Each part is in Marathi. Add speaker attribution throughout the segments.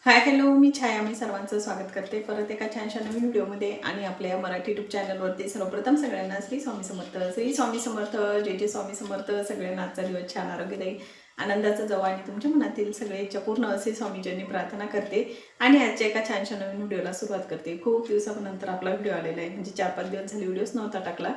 Speaker 1: हाय हॅलो, मी छाया. मी सर्वांचं स्वागत करते परत एका छानशा नवीन व्हिडिओमध्ये आणि आपल्या मराठी यूट्यूब चॅनलवरती. सर्वप्रथम सगळ्यांना श्री स्वामी समर्थ. श्री स्वामी समर्थ. जय जय स्वामी समर्थ. सगळ्यांना आजचा दिवस छान आरोग्यदायी आनंदाचा जावा आणि तुमच्या मनातील सगळे इच्छा पूर्ण असे स्वामीजींनी प्रार्थना करते आणि आजच्या एका छानशा नवीन व्हिडिओला सुरुवात करते. खूप दिवसानंतर आपला व्हिडिओ आलेला आहे, म्हणजे 4-5 दिवस झाले व्हिडिओच नव्हता टाकला.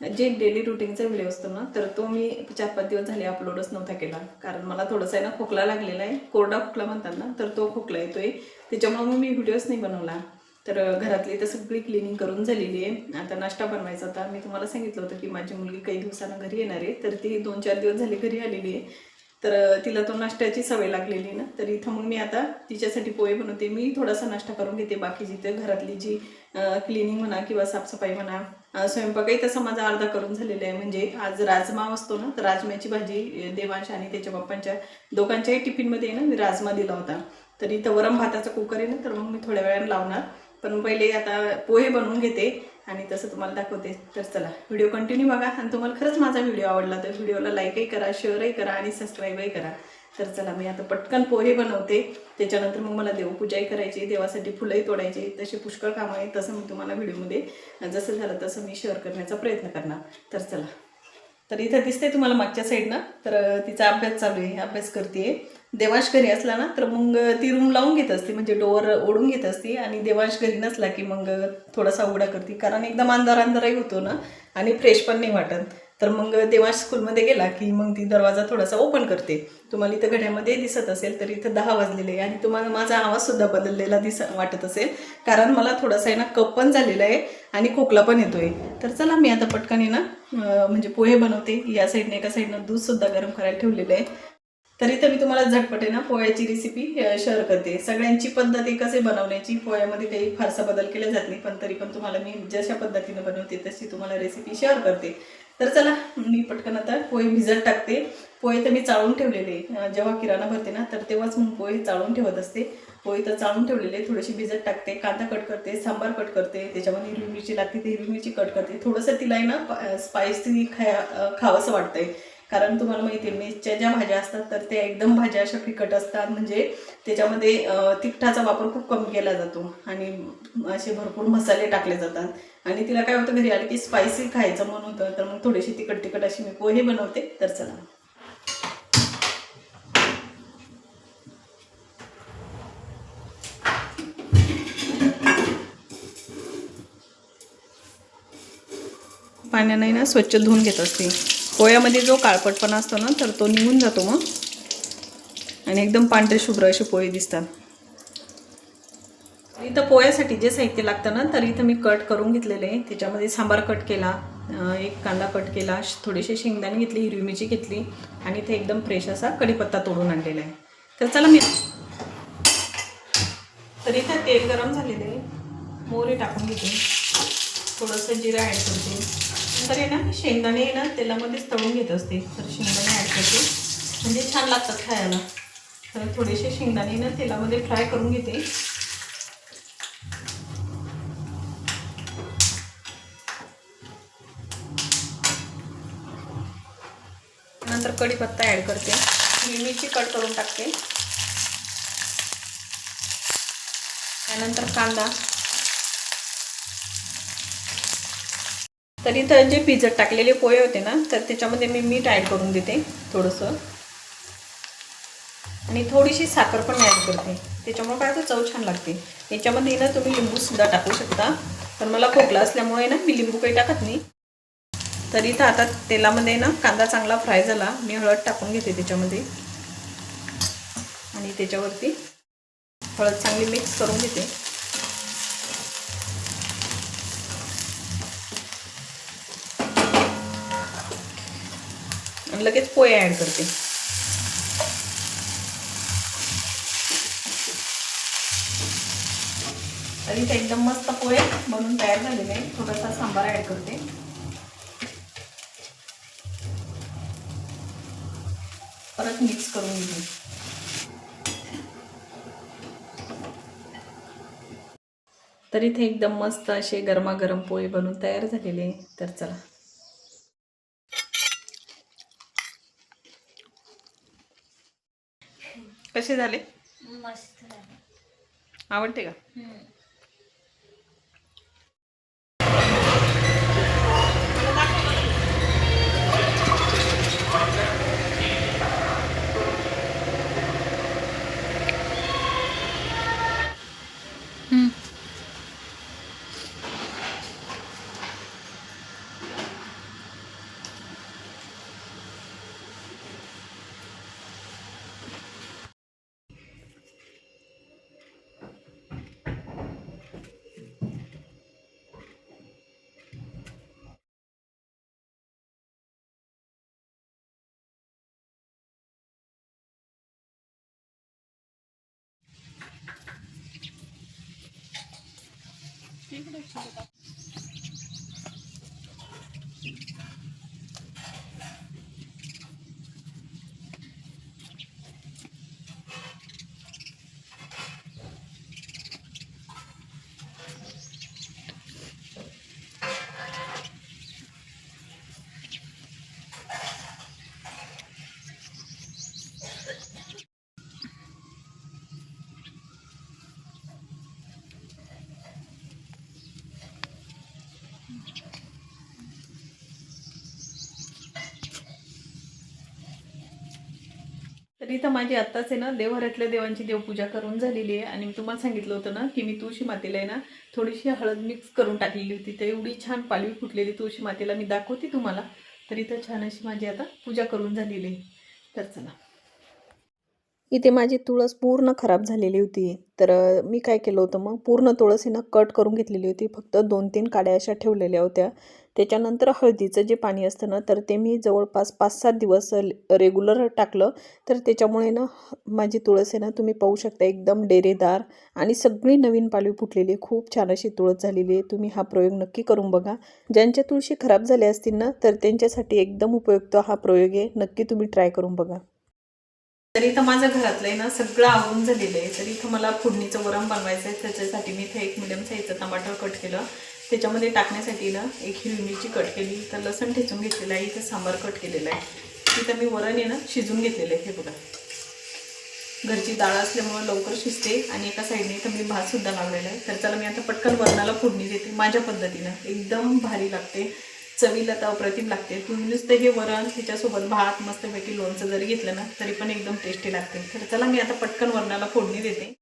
Speaker 1: जे डेली रुटीनचा व्हिडिओ असतो ना, तर तो मी 4-5 दिवस झाले अपलोडच नव्हता केला, कारण मला थोडंसं आहे ना खोकला लागलेला आहे. कोरडा खोकला म्हणतात ना, तर तो खोकला येतोय, त्याच्यामुळे मी व्हिडिओच नाही बनवला. तर घरातली तर सगळी क्लिनिंग करून झालेली आहे. आता नाश्ता बनवायचा होता. मी तुम्हाला सांगितलं होतं की माझी मुलगी काही दिवसानं घरी येणार आहे, तर ती 2-4 दिवस झाले घरी आलेली आहे. तर तिला तो नाश्त्याची सवय लागलेली ना, तर इथं मग मी आता तिच्यासाठी पोहे बनवते. मी थोडासा नाश्ता करून घेते, बाकी जिथे घरातली जी क्लिनिंग म्हणा किंवा साफसफाई म्हणा, स्वयंपाकही तसं माझा अर्धा करून झालेला आहे. म्हणजे आज राजमा असतो ना, तर राजम्याची भाजी देवांश आणि त्याच्या पप्पांच्या दोघांच्याही टिफिनमध्ये ना मी राजमा दिला होता. तर इथं वरम भाताचा कुकर आहे ना, तर मग मी थोड्या वेळाने लावणार. पण पहिले आता पोहे बनवून घेते आणि तसं तुम्हाला दाखवते. तर चला व्हिडिओ कंटिन्यू बघा आणि तुम्हाला खरंच माझा व्हिडिओ आवडला तर व्हिडिओला लाईकही करा, शेअरही करा आणि सबस्क्राईबही करा. तर चला मी आता पटकन पोहे बनवते. त्याच्यानंतर मग मला देवपूजाही करायची, देवासाठी फुलंही तोडायची, तसे पुष्कळ कामं आहेत. तसं मी तुम्हाला व्हिडिओमध्ये जसं झालं तसं मी शेअर करण्याचा प्रयत्न करणार. तर चला. तर इथं दिसते तुम्हाला मागच्या साईडनं, तर तिचा अभ्यास चालू आहे, अभ्यास करते. देवांश घरी असला ना तर मग ती रूम लावून घेत असते, म्हणजे डोअर ओढून घेत असते. आणि देवांश घरी नसला की मग थोडासा उघडा करते, कारण एकदम अंधाराही होतो ना आणि फ्रेश पण नाही वाटत. तर मग देवांश स्कूलमध्ये गेला की मग ती दरवाजा थोडासा ओपन करते. तुम्हाला इथं घड्यामध्ये दिसत असेल तर इथं 10 वाजलेले आहे आणि तुम्हाला माझा आवाजसुद्धा बदललेला वाटत असेल, कारण मला थोडासा आहे ना कप पण झालेला आहे आणि खोकला पण येतोय. तर चला मी आता पटकन आहे ना म्हणजे पोहे बनवते. या साईडने एका साईडनं दूधसुद्धा गरम करायला ठेवलेलं आहे. तर इथं मी तुम्हाला झटपट आहे ना पोह्याची रेसिपी शेअर करते. सगळ्यांची पद्धत एक कसे बनवण्याची, पोह्यामध्ये काही फारसा बदल केला जात नाही, पण तरी पण तुम्हाला मी जशा पद्धतीने बनवते तशी तुम्हाला रेसिपी शेअर करते. तर चला मी पटकन आता पोहे भिजत टाकते. पोहे तर मी चाळून ठेवलेले, जेव्हा किराणा भरते ना तर तेव्हाच मग पोहे चाळून ठेवत असते. पोहे तर चाळून ठेवलेले, थोडीशी भिजत टाकते. कांदा कट करते, सांबार कट करते, त्याच्यामध्ये हिरवी मिरची लागते, ती हिरवी मिरची कट करते. थोडंसं तिला आहे ना स्पायसी खावंसं वाटतंय, कारण तुम्हाला माहिती आहे मेसच्या ज्या भाज्या असतात तर त्या एकदम भाज्या अशा फिकट असतात, म्हणजे त्याच्यामध्ये तिखटाचा वापर खूप कमी केला जातो आणि असे भरपूर मसाले टाकले जातात. आणि तिला काय होतं, घरी आले की स्पायसी खायचं मन होतं, तर मग थोडीशी तिखट अशी मी पोहे बनवते. तर चला. पाण्याने ना स्वच्छ धुवून घेत असते. पोह्यामध्ये जो काळपटपणा असतो ना तर तो निघून जातो मग, आणि एकदम पांढरे शुभ्र असे पोहे दिसतात. इथं पोह्यासाठी जे साहित्य लागतं ना, तर इथं मी कट करून घेतलेले आहे. त्याच्यामध्ये सांबार कट केला, एक कांदा कट केला, थोडेसे शेंगदाणे घेतली, हिरवी मिरची घेतली आणि इथे एकदम फ्रेश असा कढीपत्ता तोडून आणलेला आहे. तर चला मी तर इथं तेल गरम झालेलं आहे, मोहरी टाकून घेते, थोडंसं जिरं ॲड करते. नंतर आहे ना शेंगदाणे आहे ना तेलामध्येच तळून घेत असते, तर शेंगदाणे ॲड करते, म्हणजे छान लागतात खायला. तर थोडेसे शेंगदाणे ना तेलामध्ये फ्राय करून घेते. नंतर कढीपत्ता ॲड करते, मिरची कट करून टाकते, त्यानंतर कांदा. तर इथं जे भिजत टाकलेले पोहे होते ना, तर त्याच्यामध्ये मी मीठ ॲड करून देते थोडंसं, आणि थोडीशी साखर पण ॲड करते. त्याच्यामुळे काय तर चव छान लागते. याच्यामध्ये ना तुम्ही लिंबूसुद्धा टाकू शकता, पण मला खोकला असल्यामुळे ना मी लिंबू काही टाकत नाही. तर इथं आता तेलामध्ये ना कांदा चांगला फ्राय झाला, मी हळद टाकून घेते त्याच्यामध्ये, आणि त्याच्यावरती हळद चांगली मिक्स करून घेते. आणि लगेच पोहे ॲड करते. तर इथे एकदम मस्त पोहे बनून तयार झालेले आहे. थोडासा सांबार ॲड करते, परत मिक्स करून घेते. तर इथे एकदम मस्त असे गरमागरम पोहे बनून तयार झालेले आहे. तर चला. कसे झाले?
Speaker 2: मस्त झाले.
Speaker 1: आवडते का? तर इथं माझी आत्ताच आहे ना देवघरातल्या देवांची देवपूजा करून झालेली आहे. आणि मी तुम्हाला सांगितलं होतं ना की मी तुळशी मातेला आहे ना थोडीशी हळद मिक्स करून टाकलेली होती. तर एवढी छान पालवी फुटलेली तुळशी मातेला मी दाखवते तुम्हाला. तर इथं छान अशी माझी आता पूजा करून झालेली आहे. तर चला, इथे माझी तुळस पूर्ण खराब झालेली होती. तर मी काय केलं होतं, मग पूर्ण तुळस आहे ना कट करून घेतलेली होती. फक्त 2-3 काड्या अशा ठेवलेल्या होत्या. त्याच्यानंतर हळदीचं जे पाणी असतं ना, तर ते मी जवळपास 5-7 दिवस रेग्युलर टाकलं. तर त्याच्यामुळे ना माझी तुळस आहे ना, तुम्ही पाहू शकता एकदम डेरेदार आणि सगळी नवीन पालवी फुटलेली आहे. खूप छान अशी तुळस झालेली आहे. तुम्ही हा प्रयोग नक्की करून बघा. ज्यांच्या तुळशी खराब झाल्या असतील ना, तर त्यांच्यासाठी एकदम उपयुक्त हा प्रयोग आहे. नक्की तुम्ही ट्राय करून बघा. तर इथं माझं घरातलं आहे ना सगळं आवरून झालेलं आहे. तर इथं मला फोडणीचं वरण बनवायचं आहे. त्याच्यासाठी मी इथं एक मिडियम साईजचं टमाटर कट केलं. त्याच्यामध्ये टाकण्यासाठी ना एक हिरवी मिरची कट केली. तर लसूण ठेचून घेतलेलं आहे. इथं सांबार कट केलेलं आहे. इथं मी वरण आहे ना शिजून घेतलेलं आहे. हे बघा, घरची डाळ असल्यामुळे लवकर शिजते. आणि एका साईडने इथं मी भातसुद्धा लावलेला आहे. तर चला मी आता पटकन वरणाला फोडणी देते माझ्या पद्धतीनं. एकदम भारी लागते, चवीला तर अप्रतिम लागते. तुम्ही नुसतं हे वरण त्याच्यासोबत भात मस्तपैकी लोणचं जरी घेतलं ना तरी पण एकदम टेस्टी लागते. तर चला मी आता पटकन वरणाला फोडणी देते.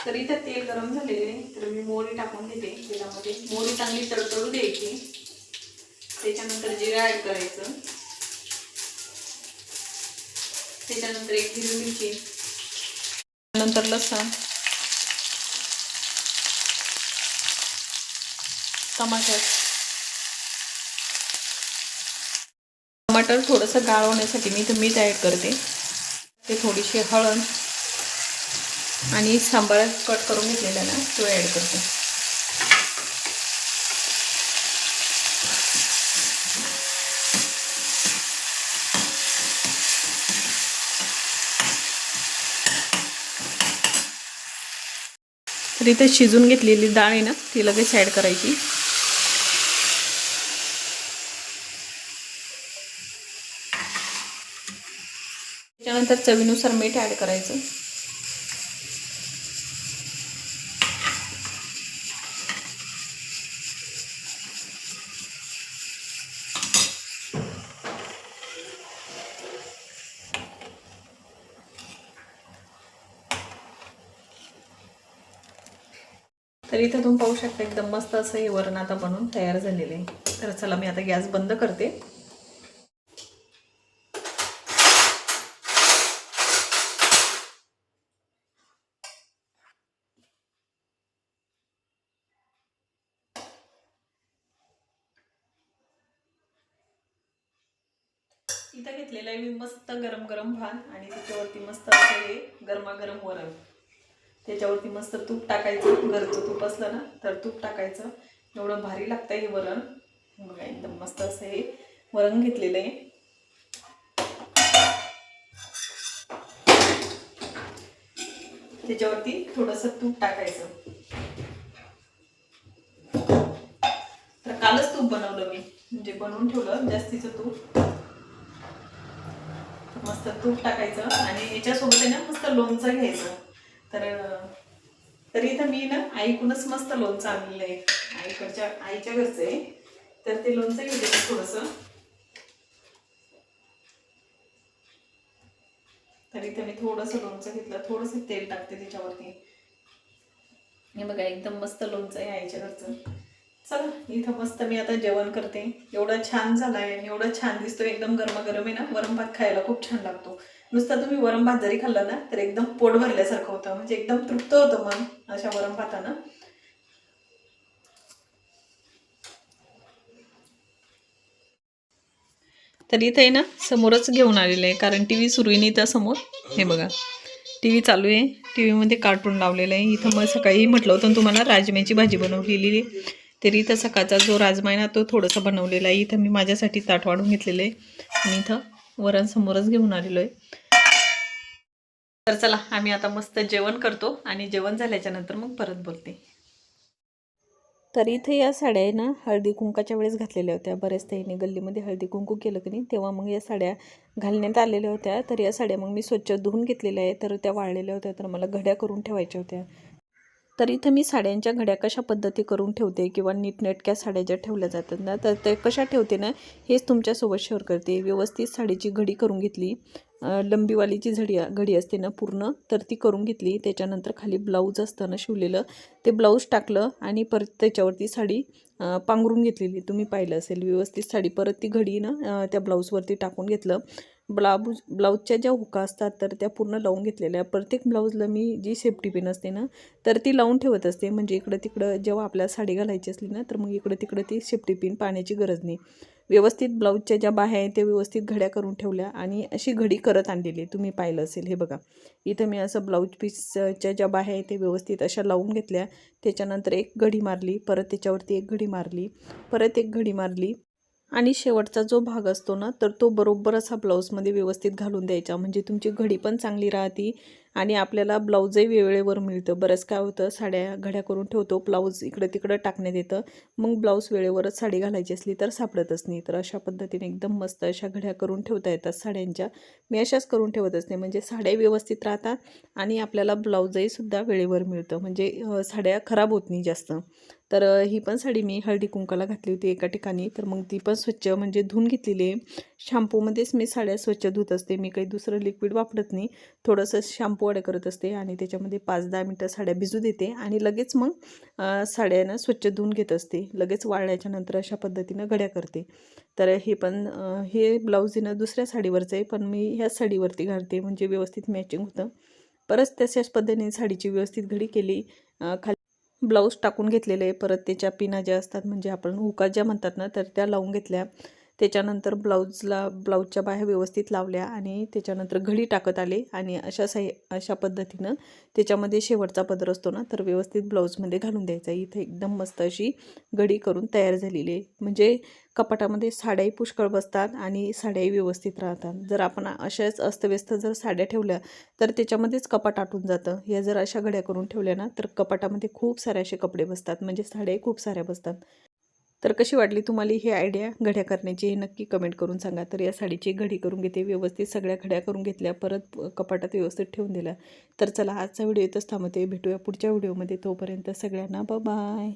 Speaker 1: तर इथं तेल गरम झालेले, तर मी मोहरी टाकून घेते. तेलामध्ये मोहरी चांगली तडतडू द्यायची. त्याच्यानंतर जिरा ॲड करायचं. त्याच्यानंतर एक हिरवी मिरची, नंतर लसूण, टमाटर थोडंसं गाळ होण्यासाठी मी इथं मीठ ॲड करते. ते थोडीशी हळद आणि सांबार कट करून घेतलेला ना तो ॲड करते. तर इथे शिजून घेतलेली डाळ आहे ना ती लगेच ॲड करायची. त्याच्यानंतर चवीनुसार मीठ ॲड करायचं. तर इथं तुम्ही पाहू शकता एकदम मस्त असं हे वरण आता बनवून तयार झालेलं आहे. तर चला मी आता गॅस बंद करते. इथं घेतलेलं आहे मी मस्त गरम गरम भात आणि त्याच्यावरती मस्त असं हे गरमागरम वरण. त्याच्यावरती मस्त तूप टाकायचं. घरचं तूप असलं ना तर तूप टाकायचं. एवढं भारी लागतं हे वरण. बघा एकदम मस्त असं हे वरण घेतलेलं आहे. त्याच्यावरती थोडंसं तूप टाकायचं. तर कालच तूप बनवलं मी, म्हणजे बनवून ठेवलं जास्तीचं तूप. मस्त तूप टाकायचं आणि याच्यासोबत आहे ना मस्त लोणचं घ्यायचं. तर इथं मी ना आईकडूनच मस्त लोणचं आणलेलं आहे, आईच्या घरचं आहे. तर ते लोणचं घेते मी थोडंसं. तर इथं मी थोडंसं लोणचं घेतलं, थोडंसं तेल टाकते त्याच्यावरती. हे बघा एकदम मस्त लोणचं आहे आईच्या घरचं. चला इथं मस्त मी आता जेवण करते. एवढं छान झालं आहे आणि एवढं छान दिसतो, एकदम गरमागरम आहे ना. वरण भात खायला खूप छान लागतो. नुसता तुम्ही वरण भात जरी खाल्ला ना तर एकदम पोट भरल्यासारखं होतं, म्हणजे एकदम तृप्त होतं मन अशा वरण भातानं. तर इथे आहे ना समोरच घेऊन आलेलं आहे, कारण टी व्ही सुरू आहे नाही तर समोर. हे बघा टी व्ही चालू आहे, टी व्हीमध्ये कार्टून लावलेलं आहे. इथं मग सकाळी म्हटलं होतं तुम्हाला राजम्याची भाजी बनवलेली आहे. तरी इथं सकाळचा जो राजमा आहे ना तो थोडासा बनवलेला आहे. इथं मी माझ्यासाठी ताट वाढून घेतलेलं आहे आणि इथं वरण समोरच घेऊन आलेलो आहे. तर चला आम्ही आता मस्त जेवण करतो आणि जेवण झाल्याच्या नंतर मग परत बोलते. तर इथे या साड्या आहे ना हळदी कुंकाच्या वेळेस घातलेल्या होत्या. बऱ्याच ताईने गल्लीमध्ये हळदी कुंकू केलं की नाही तेव्हा मग या साड्या घालण्यात आलेल्या होत्या. तर या साड्या मग मी स्वच्छ धुवून घेतलेल्या आहे. तर त्या वाळलेल्या होत्या, तर मला घड्या करून ठेवायच्या होत्या. तर इथं मी साड्यांच्या घड्या कशा पद्धती करून ठेवते किंवा नीटनेटक्या साड्या ज्या ठेवल्या जातात ना तर ते कशा ठेवते ना हेच तुमच्यासोबत शेअर करते. व्यवस्थित साडीची घडी करून घेतली, लंबीवालीची घडी असते ना पूर्ण, तर ती करून घेतली. त्याच्यानंतर खाली ब्लाऊज असतं ना शिवलेलं, ते ब्लाऊज टाकलं आणि परत त्याच्यावरती साडी पांघरून घेतलेली. तुम्ही पाहिलं असेल व्यवस्थित साडी. परत ती घडी ना त्या ब्लाऊजवरती टाकून घेतलं. ब्लाऊजच्या ज्या हुका असतात तर त्या पूर्ण लावून घेतलेल्या. प्रत्येक ब्लाऊजला मी जी सेफ्टी पिन असते ना तर ती लावून ठेवत असते, म्हणजे इकडं तिकडं जेव्हा आपल्याला साडी घालायची असली ना तर मग इकडं तिकडं ती सेफ्टी पिन पाण्याची गरज नाही. व्यवस्थित ब्लाऊजच्या ज्या बाह्या आहेत त्या व्यवस्थित घड्या करून ठेवल्या आणि अशी घडी करत आणलेली तुम्ही पाहिलं असेल. हे बघा इथं मी असं ब्लाऊज पीसच्या ज्या बाह्या आहेत ते व्यवस्थित अशा लावून घेतल्या. त्याच्यानंतर एक घडी मारली, परत त्याच्यावरती एक घडी मारली, परत एक घडी मारली आणि शेवटचा जो भाग असतो ना तर तो बरोबर असा ब्लाऊजमध्ये व्यवस्थित घालून द्यायचा, म्हणजे तुमची घडी पण चांगली राहते आणि आपल्याला ब्लाऊजही वेळेवर मिळतं. बरंच काय होतं साड्या घड्या करून ठेवतो, ब्लाऊज इकडं तिकडं टाकण्यात येतं, मग ब्लाऊज वेळेवरच साडी घालायची असली तर सापडतच नाही. तर अशा पद्धतीने एकदम मस्त अशा घड्या करून ठेवता येतात साड्यांच्या. मी अशाच करून ठेवत असते, म्हणजे साड्या व्यवस्थित राहतात आणि आपल्याला ब्लाऊजही सुद्धा वेळेवर मिळतं, म्हणजे साड्या खराब होत नाही जास्त. तर ही पण साडी मी हळदी कुंकाला घातली होती एका ठिकाणी, तर मग ती पण स्वच्छ म्हणजे धुवून घेतलेली आहे. शॅम्पूमध्येच मी साड्या स्वच्छ धुत असते, मी काही दुसरं लिक्विड वापरत नाही. थोडंसं शॅम्पू वडे करत असते आणि त्याच्यामध्ये 5-10 मिनटं साड्या भिजू देते आणि लगेच मग साड्यांना स्वच्छ धुवून घेत असते. लगेच वाळल्याच्या नंतर अशा पद्धतीनं घड्या करते. तर हे पण हे ब्लाऊज ना दुसऱ्या साडीवरचं आहे, पण मी ह्याच साडीवरती घालते म्हणजे व्यवस्थित मॅचिंग होतं. परत तशाच पद्धतीने साडीची व्यवस्थित घडी केली. ब्लाऊज टाकून घेतलेले आहे. परत त्याच्या पिना ज्या असतात म्हणजे आपण हुका ज्या म्हणतात ना तर त्या लावून घेतल्या. त्याच्यानंतर ब्लाऊजच्या बाह्या व्यवस्थित लावल्या आणि त्याच्यानंतर घडी टाकत आले आणि अशा पद्धतीनं त्याच्यामध्ये शेवटचा पदर असतो ना तर व्यवस्थित ब्लाऊजमध्ये घालून द्यायचा. इथे एकदम मस्त अशी घडी करून तयार झालेली आहे, म्हणजे कपाटामध्ये साड्याही पुष्कळ बसतात आणि साड्याही व्यवस्थित राहतात. जर आपण अशाच अस्तव्यस्त जर साड्या ठेवल्या तर त्याच्यामध्येच कपाट आटून जातं. या जर अशा घड्या करून ठेवल्या ना तर कपाटामध्ये खूप सारे असे कपडे बसतात, म्हणजे साड्याही खूप साऱ्या बसतात. तर कशी वाटली तुम्हाला ही आयडिया घड्या करण्याची हे नक्की कमेंट करून सांगा. तर या साडीची घडी करून घेते, व्यवस्थित सगळ्या घड्या करून घेतल्या, परत कपाटात व्यवस्थित ठेवून दिल्या. तर चला आजचा व्हिडिओ इथंच थांबते, भेटूया पुढच्या व्हिडिओमध्ये. तोपर्यंत सगळ्यांना बाय.